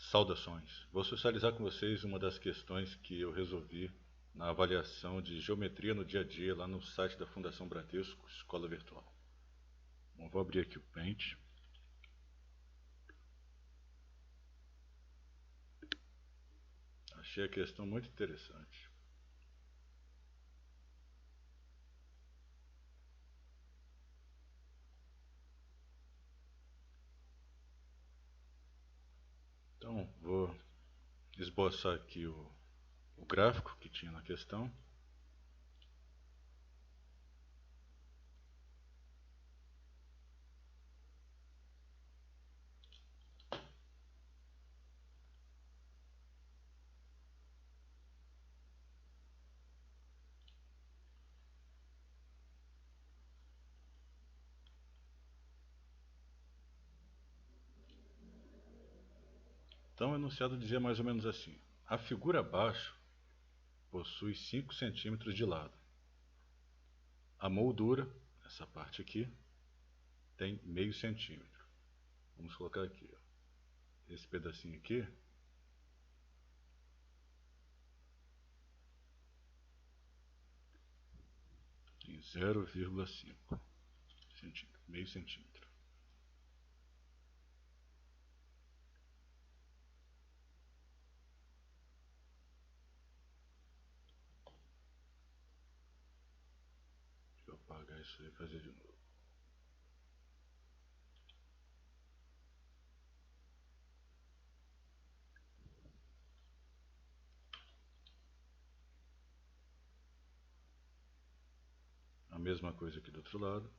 Saudações! Vou socializar com vocês uma das questões que eu resolvi na avaliação de geometria no dia a dia lá no site da Fundação Bradesco, Escola Virtual. Bom, vou abrir aqui o Paint. Achei a questão muito interessante. Então, vou esboçar aqui o gráfico que tinha na questão. Então, o enunciado dizia mais ou menos assim: a figura abaixo possui 5 centímetros de lado. A moldura, essa parte aqui, tem meio centímetro. Vamos colocar aqui, ó. Esse pedacinho aqui tem 0,5 centímetro, meio centímetro. Deixa eu apagar isso aí e fazer de novo. A mesma coisa aqui do outro lado.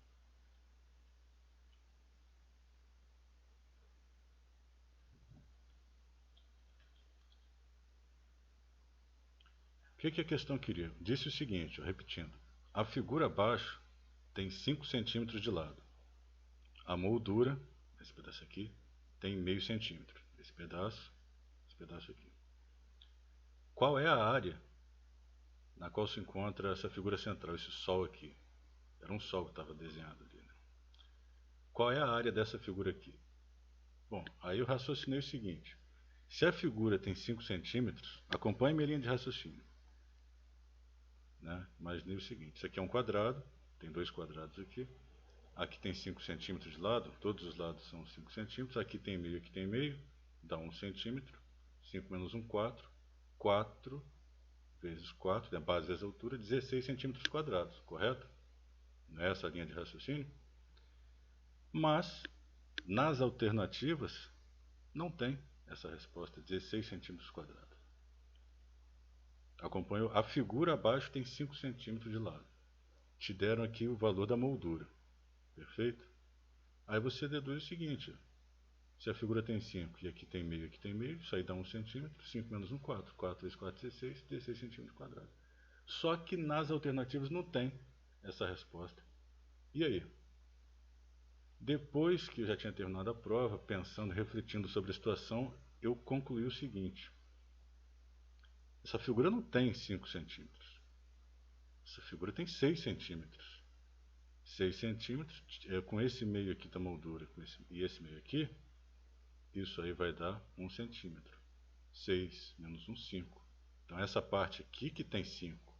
O que a questão queria? Disse o seguinte, ó, repetindo. A figura abaixo tem 5 centímetros de lado. A moldura, esse pedaço aqui, tem meio centímetro. Esse pedaço aqui. Qual é a área na qual se encontra essa figura central, esse sol aqui? Era um sol que estava desenhado ali, né? Qual é a área dessa figura aqui? Bom, aí eu raciocinei o seguinte. Se a figura tem 5 centímetros, acompanhe minha linha de raciocínio. Né? Imaginei o seguinte, isso aqui é um quadrado, tem dois quadrados aqui. Aqui tem 5 centímetros de lado, todos os lados são 5 centímetros. Aqui tem meio, dá 1 centímetro. 5 menos 1, 4. 4 vezes 4, a base vezes a altura, 16 centímetros quadrados, correto? Não é essa a linha de raciocínio? Mas, nas alternativas, não tem essa resposta, 16 centímetros quadrados. Acompanho, a figura abaixo tem 5 centímetros de lado. Te deram aqui o valor da moldura, perfeito? Aí você deduz o seguinte, se a figura tem 5 e aqui tem meio, isso aí dá 1 centímetro, 5 menos 1, 4. 4 vezes 4, 16, 16 centímetros quadrados. Só que nas alternativas não tem essa resposta. E aí? Depois que eu já tinha terminado a prova, pensando, refletindo sobre a situação, eu concluí o seguinte. Essa figura não tem 5 centímetros. Essa figura tem 6 centímetros. 6 centímetros, com esse meio aqui da moldura e esse meio aqui, isso aí vai dar 1 centímetro. 6 menos 1, 5. Então essa parte aqui que tem 5.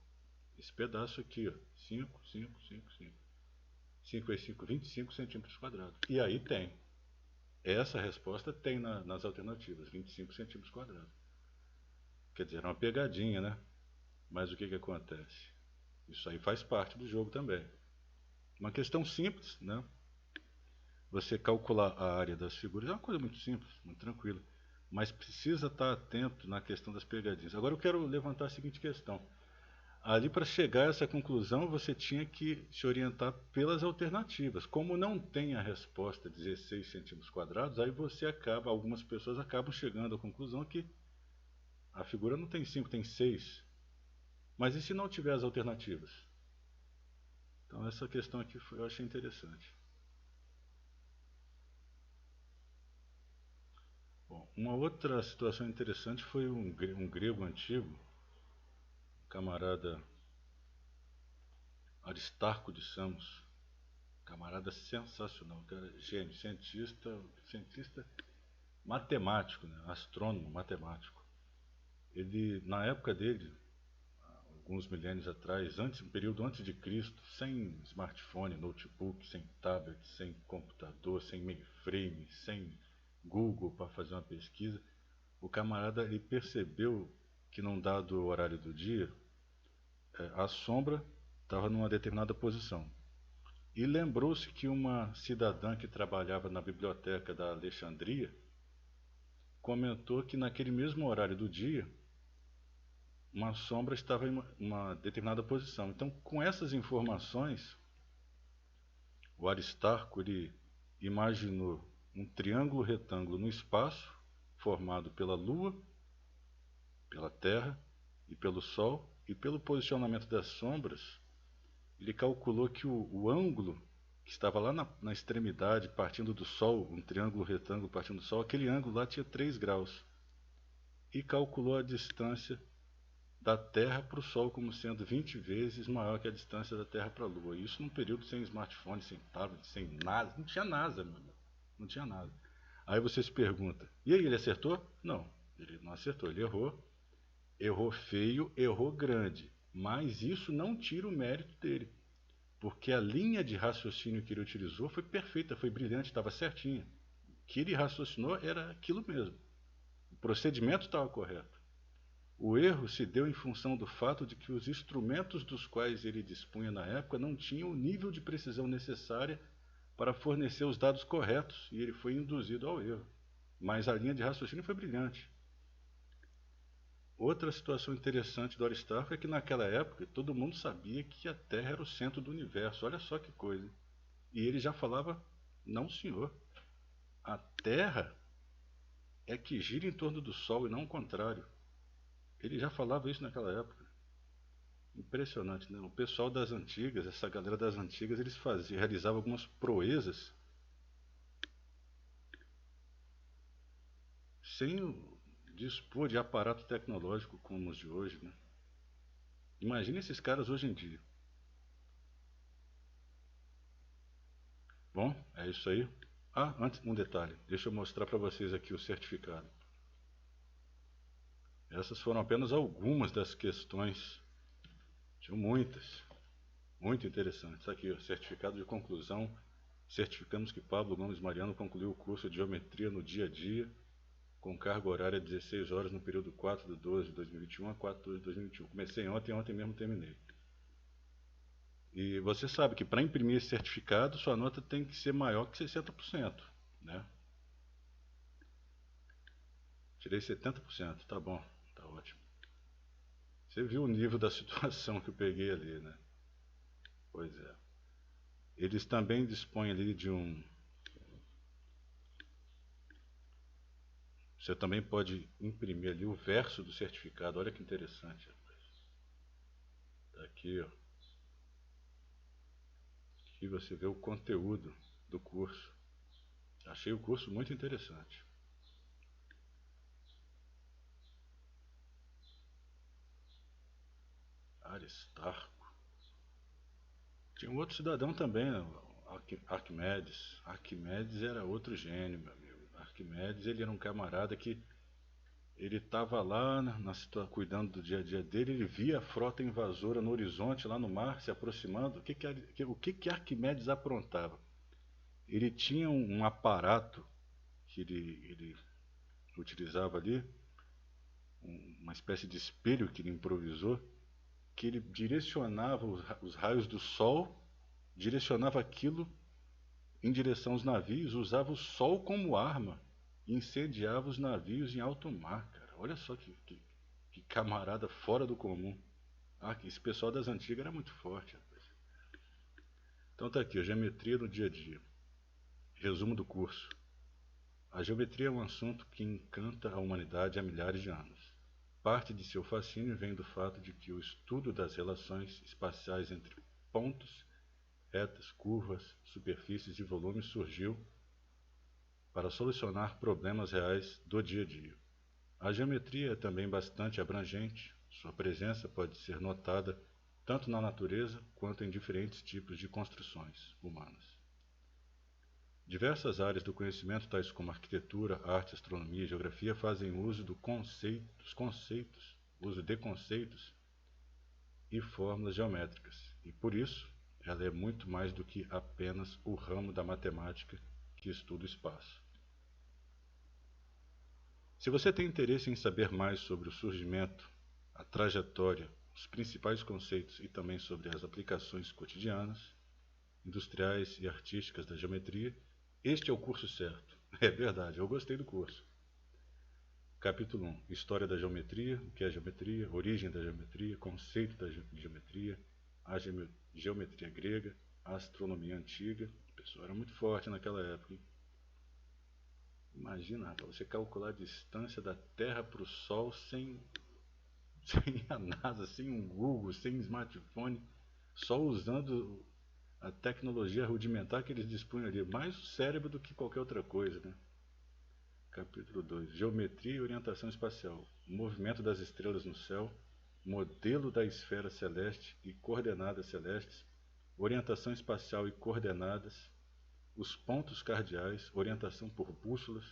Esse pedaço aqui, ó, 5, 5, 5, 5. 5 vezes 5, 25 centímetros quadrados. E aí tem. Essa resposta tem nas alternativas, 25 centímetros quadrados. Quer dizer, é uma pegadinha, né? Mas o que acontece? Isso aí faz parte do jogo também. Uma questão simples, né? Você calcular a área das figuras é uma coisa muito simples, muito tranquila. Mas precisa estar atento na questão das pegadinhas. Agora eu quero levantar a seguinte questão. Ali, para chegar a essa conclusão, você tinha que se orientar pelas alternativas. Como não tem a resposta 16 centímetros quadrados, aí você acaba, algumas pessoas acabam chegando à conclusão que a figura não tem 5, tem 6. Mas e se não tiver as alternativas? Então essa questão aqui eu achei interessante. Bom, uma outra situação interessante foi um grego antigo, camarada Aristarco de Samos, camarada sensacional, cara, gênio, cientista, matemático, né? Astrônomo, matemático. Ele, na época dele, alguns milênios atrás, um período antes de Cristo, sem smartphone, notebook, sem tablet, sem computador, sem mainframe, sem Google para fazer uma pesquisa, o camarada ele percebeu que num dado horário do dia, a sombra estava numa determinada posição. E lembrou-se que uma cidadã que trabalhava na biblioteca da Alexandria comentou que naquele mesmo horário do dia, uma sombra estava em uma determinada posição. Então, com essas informações, o Aristarco ele imaginou um triângulo retângulo no espaço, formado pela Lua, pela Terra e pelo Sol, e pelo posicionamento das sombras, ele calculou que o ângulo que estava lá na extremidade, partindo do Sol, um triângulo retângulo partindo do Sol, aquele ângulo lá tinha 3 graus. E calculou a distância da Terra para o Sol como sendo 20 vezes maior que a distância da Terra para a Lua. Isso num período sem smartphone, sem tablet, sem NASA. Não tinha NASA, meu irmão. Não tinha nada. Aí você se pergunta, e aí, ele acertou? Não, ele não acertou, ele errou. Errou feio, errou grande. Mas isso não tira o mérito dele. Porque a linha de raciocínio que ele utilizou foi perfeita, foi brilhante, estava certinha. O que ele raciocinou era aquilo mesmo. O procedimento estava correto. O erro se deu em função do fato de que os instrumentos dos quais ele dispunha na época não tinham o nível de precisão necessária para fornecer os dados corretos, e ele foi induzido ao erro. Mas a linha de raciocínio foi brilhante. Outra situação interessante do Aristarco é que naquela época todo mundo sabia que a Terra era o centro do universo. Olha só que coisa. E ele já falava, não senhor, a Terra é que gira em torno do Sol e não o contrário. Ele já falava isso naquela época. Impressionante, né? O pessoal das antigas, essa galera das antigas, eles realizavam algumas proezas sem dispor de aparato tecnológico como os de hoje, né? Imagine esses caras hoje em dia. Bom, é isso aí. Ah, antes um detalhe. Deixa eu mostrar para vocês aqui o certificado. Essas foram apenas algumas das questões. Tinham muitas. Muito interessantes. Aqui, ó, certificado de conclusão. Certificamos que Pablo Gomes Mariano concluiu o curso de Geometria no dia a dia, com carga horária 16 horas no período 4/12/2021 a 4/12/2021. Comecei ontem mesmo terminei. E você sabe que para imprimir esse certificado, sua nota tem que ser maior que 60%, né? Tirei 70%, tá bom, tá ótimo. Você viu o nível da situação que eu peguei ali, né? Pois é. Eles também dispõem ali de um... Você também pode imprimir ali o verso do certificado. Olha que interessante, rapaz. Tá aqui, ó. Aqui você vê o conteúdo do curso. Achei o curso muito interessante. Aristarco. Tinha um outro cidadão também, né? Arquimedes. Arquimedes era outro gênio, meu amigo. Arquimedes, ele era um camarada que ele estava lá cuidando do dia a dia dele, ele via a frota invasora no horizonte, lá no mar, se aproximando. O que Arquimedes aprontava? Ele tinha um aparato que ele utilizava ali, uma espécie de espelho que ele improvisou, que ele direcionava os raios do sol, direcionava aquilo em direção aos navios, usava o sol como arma e incendiava os navios em alto mar, cara. Olha só que camarada fora do comum. Ah, esse pessoal das antigas era muito forte, rapaz. Então tá aqui, a geometria no dia a dia. Resumo do curso. A geometria é um assunto que encanta a humanidade há milhares de anos. Parte de seu fascínio vem do fato de que o estudo das relações espaciais entre pontos, retas, curvas, superfícies e volumes surgiu para solucionar problemas reais do dia a dia. A geometria é também bastante abrangente, sua presença pode ser notada tanto na natureza quanto em diferentes tipos de construções humanas. Diversas áreas do conhecimento, tais como arquitetura, arte, astronomia e geografia, fazem uso de conceitos e fórmulas geométricas, e por isso ela é muito mais do que apenas o ramo da matemática que estuda o espaço. Se você tem interesse em saber mais sobre o surgimento, a trajetória, os principais conceitos e também sobre as aplicações cotidianas, industriais e artísticas da geometria, este é o curso certo. É verdade, eu gostei do curso. Capítulo 1. História da geometria, o que é geometria, origem da geometria, conceito da geometria, a geometria grega, a astronomia antiga. O pessoal era muito forte naquela época, hein? Imagina, rapaz, você calcular a distância da Terra para o Sol sem a NASA, sem um Google, sem smartphone, só usando a tecnologia rudimentar que eles dispunham ali, mais o cérebro do que qualquer outra coisa, né? Capítulo 2. Geometria e orientação espacial. Movimento das estrelas no céu, modelo da esfera celeste e coordenadas celestes, orientação espacial e coordenadas, os pontos cardeais, orientação por bússolas,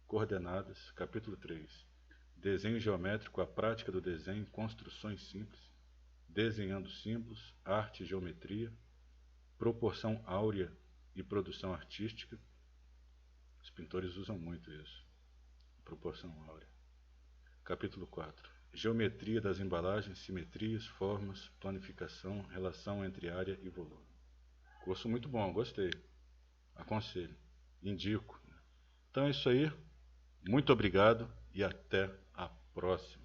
coordenadas. Capítulo 3. Desenho geométrico, a prática do desenho, construções simples, desenhando símbolos, arte e geometria, proporção áurea e produção artística. Os pintores usam muito isso, proporção áurea. Capítulo 4. Geometria das embalagens, simetrias, formas, planificação, relação entre área e volume. Curso muito bom, gostei. Aconselho, indico. Então é isso aí. Muito obrigado e até a próxima.